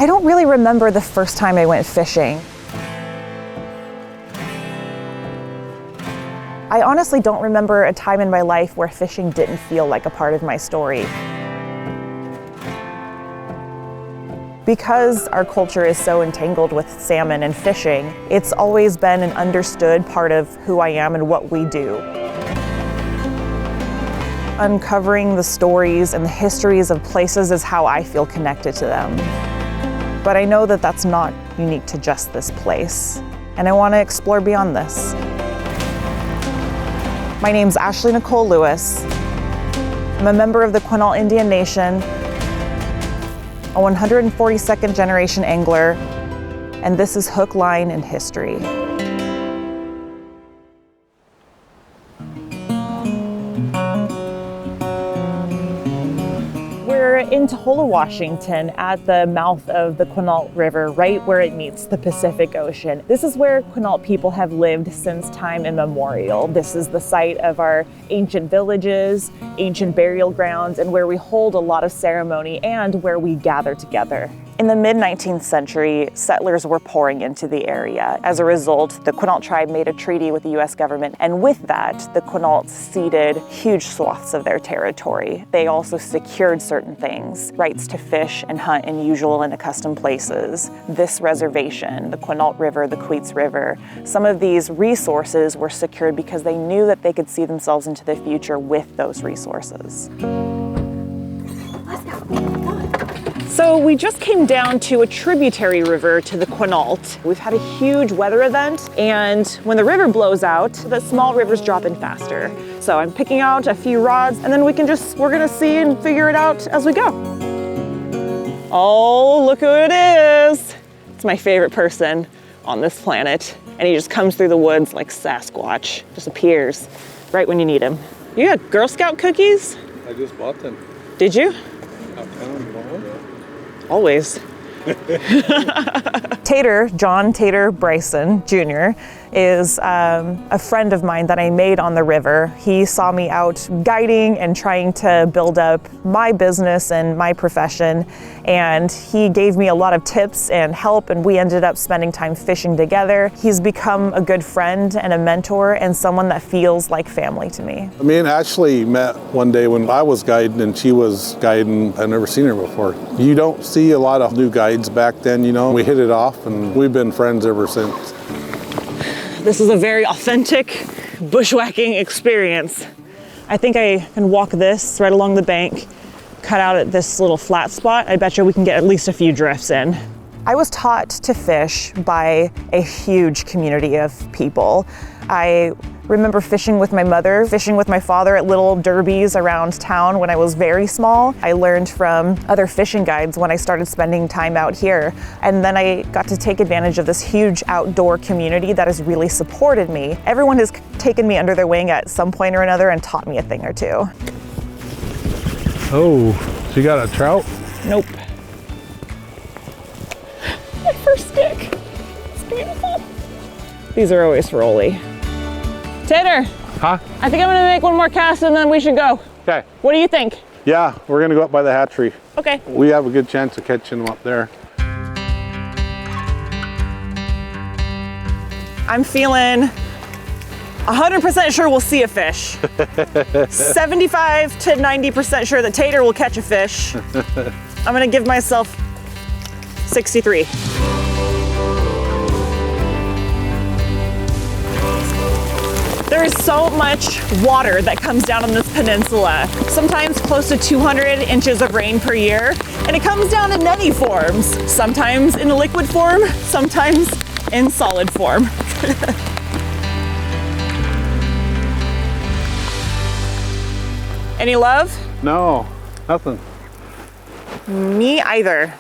I don't really remember the first time I went fishing. I honestly don't remember a time in my life where fishing didn't feel like a part of my story. Because our culture is so entangled with salmon and fishing, it's always been an understood part of who I am and what we do. Uncovering the stories and the histories of places is how I feel connected to them. But I know that that's not unique to just this place, and I want to explore beyond this. My name's Ashley Nicole Lewis. I'm a member of the Quinault Indian Nation, a 142nd generation angler, and this is Hook, Line, and History. We're in Tuhola, Washington, at the mouth of the Quinault River, right where it meets the Pacific Ocean. This is where Quinault people have lived since time immemorial. This is the site of our ancient villages, ancient burial grounds, and where we hold a lot of ceremony and where we gather together. In the mid-19th century, settlers were pouring into the area. As a result, the Quinault tribe made a treaty with the US government, and with that, the Quinault ceded huge swaths of their territory. They also secured certain things, rights to fish and hunt in usual and accustomed places. This reservation, the Quinault River, the Quechee River, some of these resources were secured because they knew that they could see themselves into the future with those resources. So we just came down to a tributary river to the Quinault. We've had a huge weather event, and when the river blows out, the small rivers drop in faster. So I'm picking out a few rods, and then we're gonna see and figure it out as we go. Oh, look who it is. It's my favorite person on this planet. And he just comes through the woods like Sasquatch, just appears right when you need him. You got Girl Scout cookies? I just bought them. Did you? Yeah. Always. Tater, John Tater Bryson Jr., is a friend of mine that I made on the river. He saw me out guiding and trying to build up my business and my profession, and he gave me a lot of tips and help, and we ended up spending time fishing together. He's become a good friend and a mentor and someone that feels like family to me. Me and Ashley met one day when I was guiding and she was guiding. I've never seen her before. You don't see a lot of new guides back then, you know. We hit it off and we've been friends ever since. This is a very authentic bushwhacking experience. I think I can walk this right along the bank, cut out at this little flat spot. I bet you we can get at least a few drifts in. I was taught to fish by a huge community of people. I remember fishing with my mother, fishing with my father at little derbies around town when I was very small. I learned from other fishing guides when I started spending time out here. And then I got to take advantage of this huge outdoor community that has really supported me. Everyone has taken me under their wing at some point or another and taught me a thing or two. Oh, so you got a trout? Nope. My first stick. It's beautiful. These are always for Oli. Tater. Huh? I think I'm gonna make one more cast and then we should go. Okay. What do you think? Yeah, we're gonna go up by the hatchery. Okay. We have a good chance of catching them up there. I'm feeling 100% sure we'll see a fish. 75 to 90% sure that Tater will catch a fish. I'm gonna give myself 63. There is so much water that comes down on this peninsula, sometimes close to 200 inches of rain per year, and it comes down in many forms, sometimes in a liquid form, sometimes in solid form. Any love? No, nothing. Me either.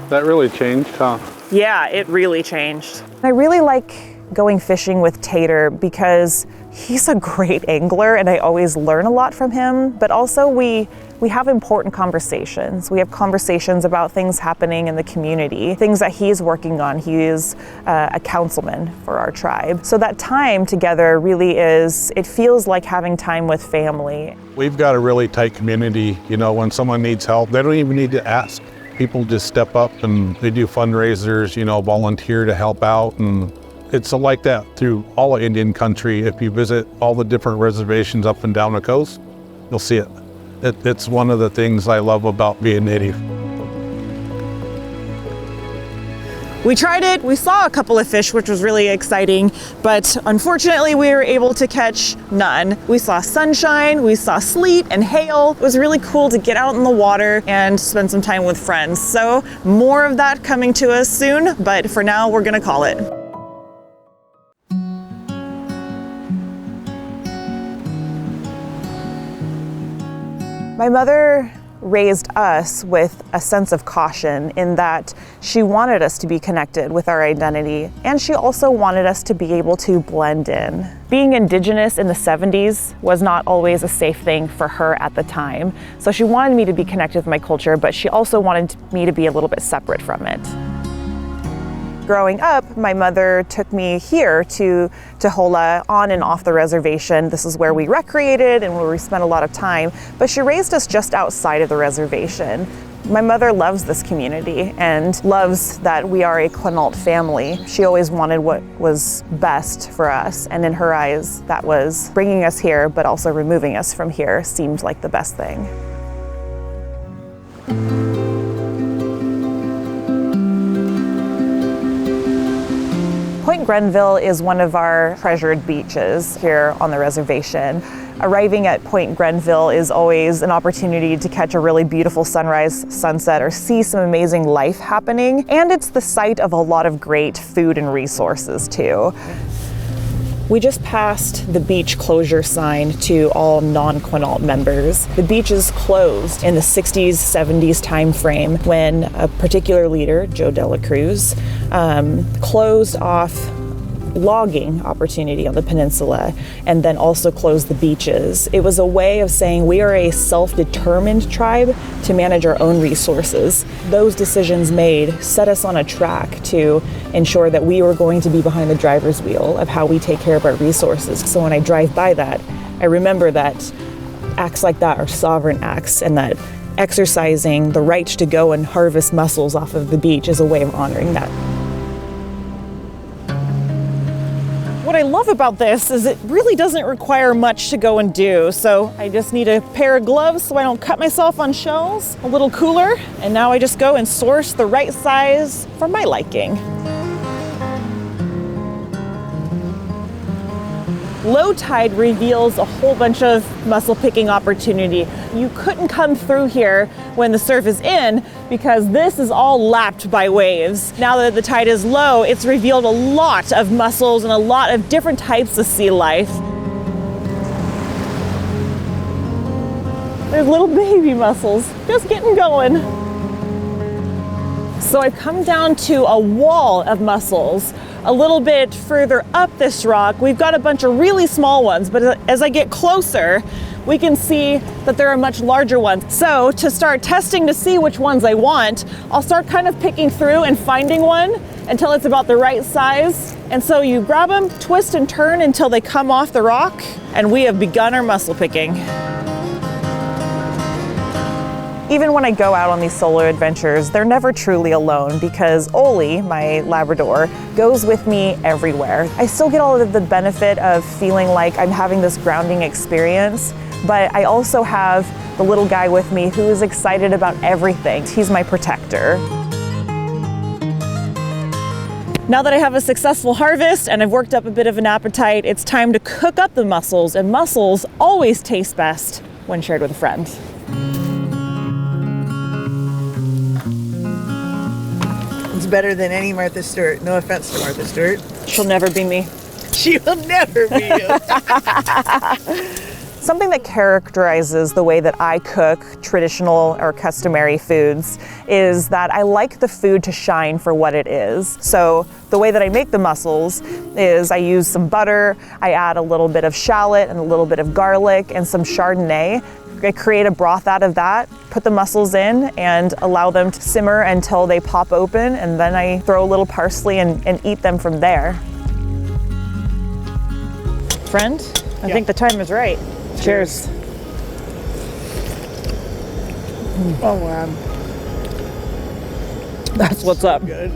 That really changed, huh? Yeah, it really changed. I really like going fishing with Tater because he's a great angler and I always learn a lot from him, but also we have important conversations. We have conversations about things happening in the community, things that he's working on. He is a councilman for our tribe. So that time together really it feels like having time with family. We've got a really tight community. You know, when someone needs help, they don't even need to ask. People just step up and they do fundraisers, volunteer to help out. And it's like that through all of Indian country. If you visit all the different reservations up and down the coast, you'll see it. It's one of the things I love about being Native. We tried it, we saw a couple of fish, which was really exciting, but unfortunately we were able to catch none. We saw sunshine, we saw sleet and hail. It was really cool to get out in the water and spend some time with friends. So more of that coming to us soon, but for now we're gonna call it. My mother raised us with a sense of caution in that she wanted us to be connected with our identity, and she also wanted us to be able to blend in. Being Indigenous in the 70s was not always a safe thing for her at the time, so she wanted me to be connected with my culture, but she also wanted me to be a little bit separate from it. Growing up, my mother took me here to Hola, on and off the reservation. This is where we recreated and where we spent a lot of time, but she raised us just outside of the reservation. My mother loves this community and loves that we are a Quinault family. She always wanted what was best for us, and in her eyes, that was bringing us here, but also removing us from here seemed like the best thing. Point Grandville is one of our treasured beaches here on the reservation. Arriving at Point Grandville is always an opportunity to catch a really beautiful sunrise, sunset, or see some amazing life happening. And it's the site of a lot of great food and resources too. We just passed the beach closure sign to all non-Quinault members. The beach is closed in the 60s, 70s time frame when a particular leader, Joe Dela Cruz, closed off logging opportunity on the peninsula and then also closed the beaches. It was a way of saying we are a self-determined tribe to manage our own resources. Those decisions made set us on a track to ensure that we were going to be behind the driver's wheel of how we take care of our resources. So when I drive by that, I remember that acts like that are sovereign acts, and that exercising the right to go and harvest mussels off of the beach is a way of honoring that. What I love about this is it really doesn't require much to go and do. So I just need a pair of gloves so I don't cut myself on shells, a little cooler, and now I just go and source the right size for my liking. Low tide reveals a whole bunch of mussel picking opportunity. You couldn't come through here when the surf is in because this is all lapped by waves. Now that the tide is low, it's revealed a lot of mussels and a lot of different types of sea life. There's little baby mussels just getting going. So I've come down to a wall of mussels. A little bit further up this rock, we've got a bunch of really small ones, but as I get closer, we can see that there are much larger ones. So to start testing to see which ones I want, I'll start kind of picking through and finding one until it's about the right size. And so you grab them, twist and turn until they come off the rock, and we have begun our mussel picking. Even when I go out on these solo adventures, they're never truly alone because Oli, my Labrador, goes with me everywhere. I still get all of the benefit of feeling like I'm having this grounding experience, but I also have the little guy with me who is excited about everything. He's my protector. Now that I have a successful harvest and I've worked up a bit of an appetite, it's time to cook up the mussels, and mussels always taste best when shared with a friend. It's better than any Martha Stewart. No offense to Martha Stewart. She'll never be me. She will never be you. Something that characterizes the way that I cook traditional or customary foods is that I like the food to shine for what it is. So the way that I make the mussels is I use some butter, I add a little bit of shallot and a little bit of garlic and some Chardonnay. I create a broth out of that, put the mussels in, and allow them to simmer until they pop open, and then I throw a little parsley and eat them from there. Friend, I think the time is right. Cheers. Oh, wow. That's what's up. Good.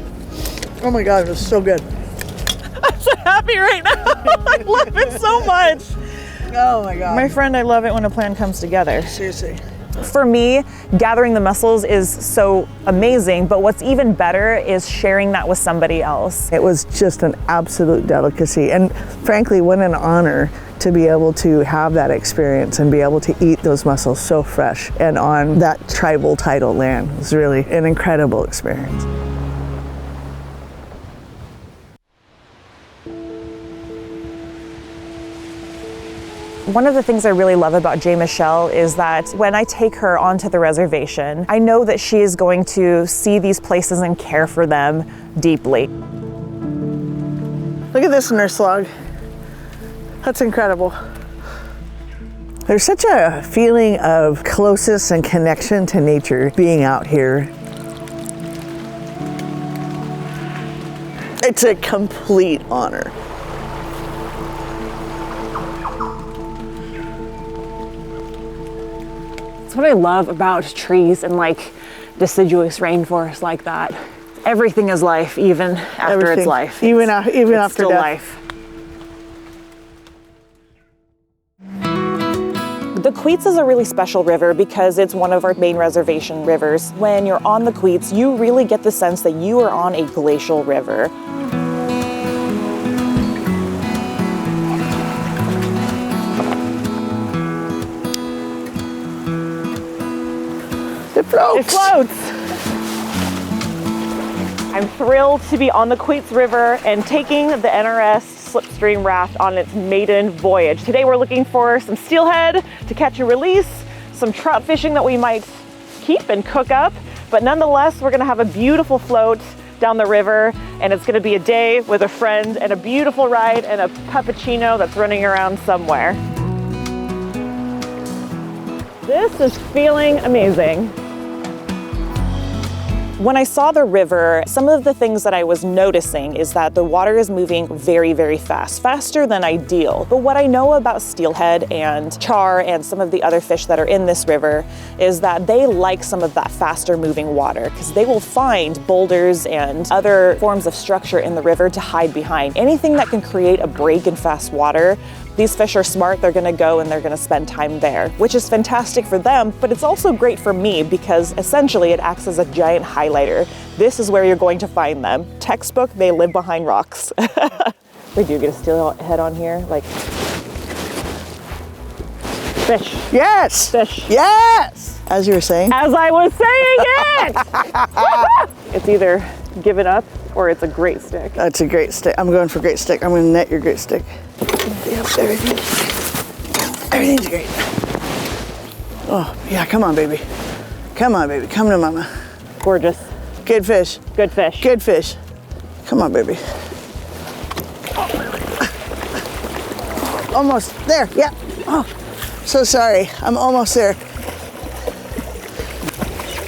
Oh my God, it was so good. I'm so happy right now. I love it so much. Oh my God. My friend, I love it when a plan comes together. Seriously. For me, gathering the mussels is so amazing, but what's even better is sharing that with somebody else. It was just an absolute delicacy. And frankly, what an honor to be able to have that experience and be able to eat those mussels so fresh and on that tribal tidal land. It was really an incredible experience. One of the things I really love about J. Michelle is that when I take her onto the reservation, I know that she is going to see these places and care for them deeply. Look at this nurse log. That's incredible. There's such a feeling of closeness and connection to nature being out here. It's a complete honor. That's what I love about trees and like deciduous rainforests like that. Everything is life, even after it's life. Even it's after still death. life. The Queets is a really special river because it's one of our main reservation rivers. When you're on the Queets, you really get the sense that you are on a glacial river. It floats. It floats. I'm thrilled to be on the Queets River and taking the NRS slipstream raft on its maiden voyage. Today we're looking for some steelhead to catch and release, some trout fishing that we might keep and cook up, but nonetheless we're gonna have a beautiful float down the river, and it's gonna be a day with a friend and a beautiful ride and a puppuccino that's running around somewhere. This is feeling amazing. When I saw the river, some of the things that I was noticing is that the water is moving very, very fast, faster than ideal. But what I know about steelhead and char and some of the other fish that are in this river is that they like some of that faster moving water because they will find boulders and other forms of structure in the river to hide behind. Anything that can create a break in fast water, these fish are smart, they're gonna go and they're gonna spend time there, which is fantastic for them, but it's also great for me because essentially it acts as a giant highlighter. This is where you're going to find them. Textbook, they live behind rocks. We do get a steelhead on here, like fish. Yes. Fish. Yes. As you were saying. As I was saying it! It's either give it up or it's a great stick. That's a great stick. I'm going for great stick. I'm going to net your great stick. Yep, everything's great. Oh, yeah, come on, baby. Come on, baby. Come to mama. Gorgeous. Good fish. Good fish. Good fish. Come on, baby. Almost there. Yeah. Oh, so sorry. I'm almost there.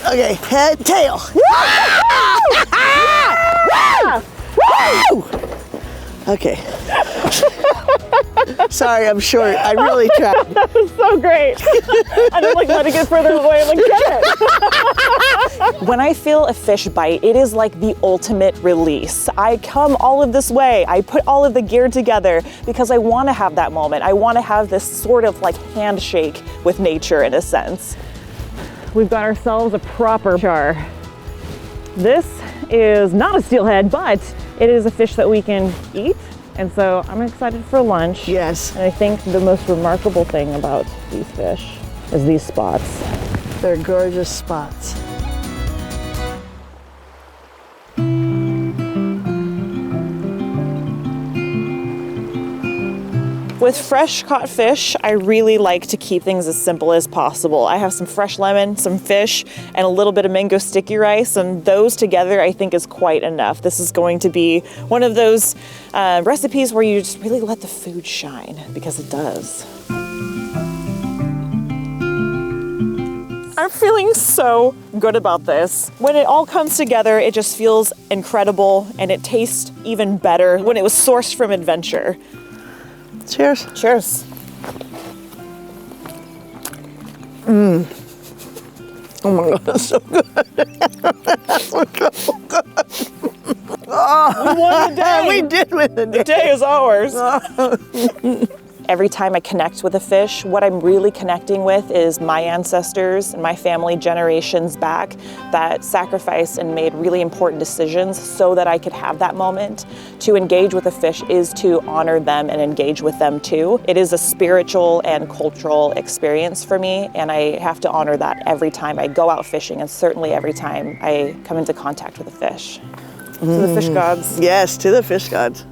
Okay, head, tail. Woo! Okay. Sorry, I'm short. I really tried. That was so great. I didn't like letting it further away. I'm like, get it. When I feel a fish bite, it is like the ultimate release. I come all of this way. I put all of the gear together because I want to have that moment. I want to have this sort of like handshake with nature in a sense. We've got ourselves a proper char. This is not a steelhead, but it is a fish that we can eat. And so I'm excited for lunch. Yes. And I think the most remarkable thing about these fish is these spots. They're gorgeous spots. With fresh caught fish, I really like to keep things as simple as possible. I have some fresh lemon, some fish, and a little bit of mango sticky rice, and those together I think is quite enough. This is going to be one of those recipes where you just really let the food shine, because it does. I'm feeling so good about this. When it all comes together, it just feels incredible, and it tastes even better when it was sourced from adventure. Cheers. Cheers. Oh my God, that's so good. That's so good. Oh, we won the day. We did win the day. The day is ours. Every time I connect with a fish, what I'm really connecting with is my ancestors and my family generations back that sacrificed and made really important decisions so that I could have that moment. To engage with a fish is to honor them and engage with them too. It is a spiritual and cultural experience for me, and I have to honor that every time I go out fishing, and certainly every time I come into contact with a fish. To the fish gods. Yes, to the fish gods.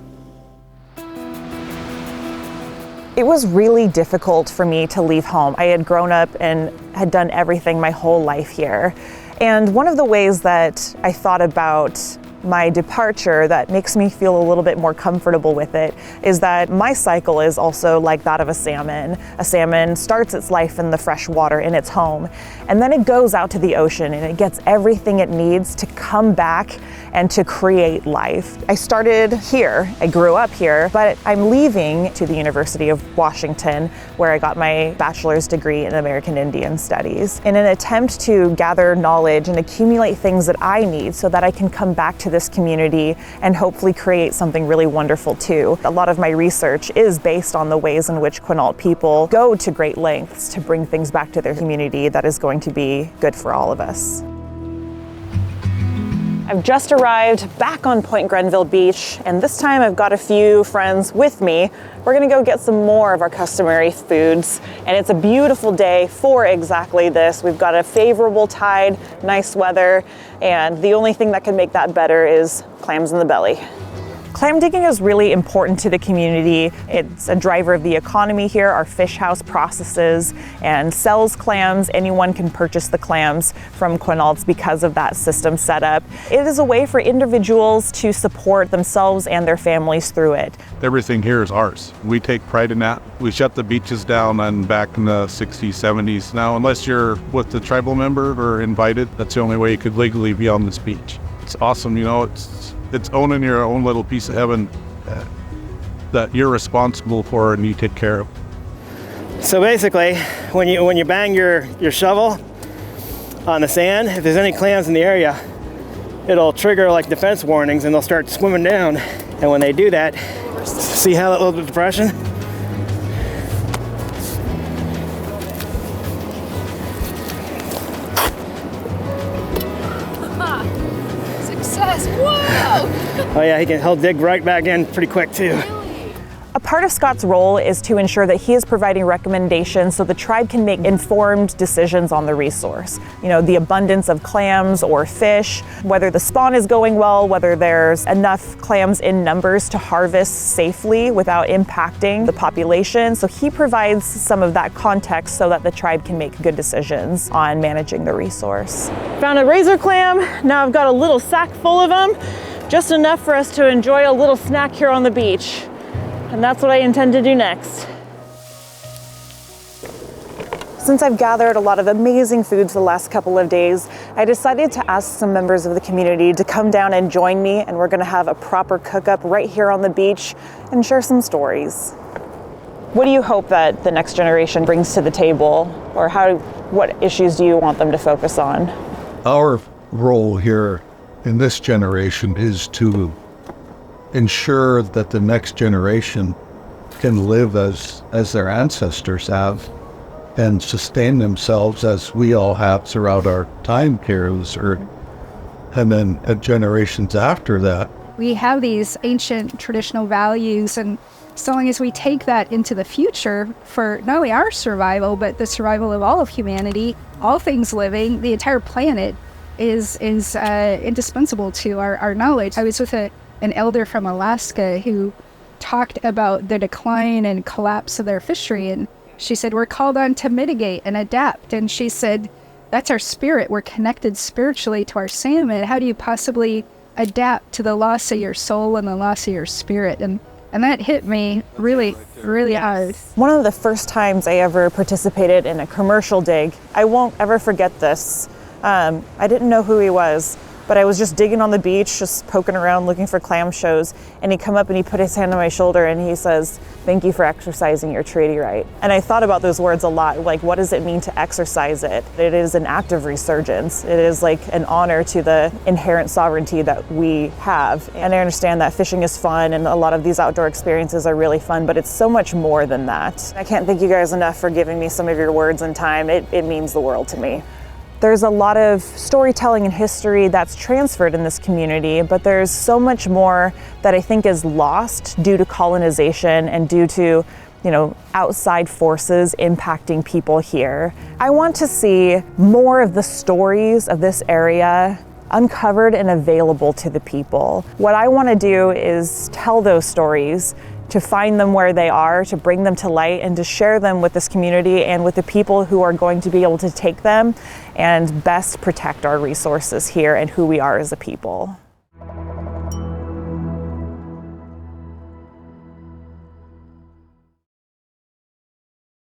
It was really difficult for me to leave home. I had grown up and had done everything my whole life here. And one of the ways that I thought about my departure that makes me feel a little bit more comfortable with it is that my cycle is also like that of a salmon. A salmon starts its life in the fresh water in its home, and then it goes out to the ocean and it gets everything it needs to come back and to create life. I started here, I grew up here, but I'm leaving to the University of Washington, where I got my bachelor's degree in American Indian Studies, in an attempt to gather knowledge and accumulate things that I need so that I can come back to this community and hopefully create something really wonderful too. A lot of my research is based on the ways in which Quinault people go to great lengths to bring things back to their community that is going to be good for all of us. I've just arrived back on Point Grandville Beach, and this time I've got a few friends with me. We're gonna go get some more of our customary foods, and it's a beautiful day for exactly this. We've got a favorable tide, nice weather, and the only thing that can make that better is clams in the belly. Clam digging is really important to the community. It's a driver of the economy here. Our fish house processes and sells clams. Anyone can purchase the clams from Quinaults because of that system set up. It is a way for individuals to support themselves and their families through it. Everything here is ours. We take pride in that. We shut the beaches down and back in the 60s, 70s. Now, unless you're with the tribal member or invited, that's the only way you could legally be on this beach. It's awesome, you know, it's owning your own little piece of heaven that you're responsible for and you take care of. So basically, when you bang your shovel on the sand, if there's any clams in the area, it'll trigger like defense warnings and they'll start swimming down. And when they do that, see how that little depression? Success! Whoa! Oh yeah, he'll dig right back in pretty quick too. A part of Scott's role is to ensure that he is providing recommendations so the tribe can make informed decisions on the resource. You know, the abundance of clams or fish, whether the spawn is going well, whether there's enough clams in numbers to harvest safely without impacting the population. So he provides some of that context so that the tribe can make good decisions on managing the resource. Found a razor clam. Now I've got a little sack full of them, just enough for us to enjoy a little snack here on the beach. And that's what I intend to do next. Since I've gathered a lot of amazing foods the last couple of days, I decided to ask some members of the community to come down and join me, and we're gonna have a proper cook-up right here on the beach and share some stories. What do you hope that the next generation brings to the table, or what issues do you want them to focus on? Our role here in this generation is to ensure that the next generation can live as their ancestors have and sustain themselves as we all have throughout our time here on this earth. And then generations after that. We have these ancient traditional values, and so long as we take that into the future for not only our survival, but the survival of all of humanity, all things living, the entire planet is indispensable to our knowledge. I was with an elder from Alaska who talked about the decline and collapse of their fishery, and she said, we're called on to mitigate and adapt. And she said, that's our spirit. We're connected spiritually to our salmon. How do you possibly adapt to the loss of your soul and the loss of your spirit? And that hit me really, really hard. One of the first times I ever participated in a commercial dig, I won't ever forget this. I didn't know who he was, But I was just digging on the beach, just poking around looking for clam shows, and he come up and he put his hand on my shoulder and he says, "Thank you for exercising your treaty right." And I thought about those words a lot, like what does it mean to exercise it? It is an act of resurgence. It is like an honor to the inherent sovereignty that we have. And I understand that fishing is fun and a lot of these outdoor experiences are really fun, but it's so much more than that. I can't thank you guys enough for giving me some of your words and time. It means the world to me. There's a lot of storytelling and history that's transferred in this community, but there's so much more that I think is lost due to colonization and due to, outside forces impacting people here. I want to see more of the stories of this area uncovered and available to the people. What I want to do is tell those stories, to find them where they are, to bring them to light, and to share them with this community and with the people who are going to be able to take them and best protect our resources here and who we are as a people.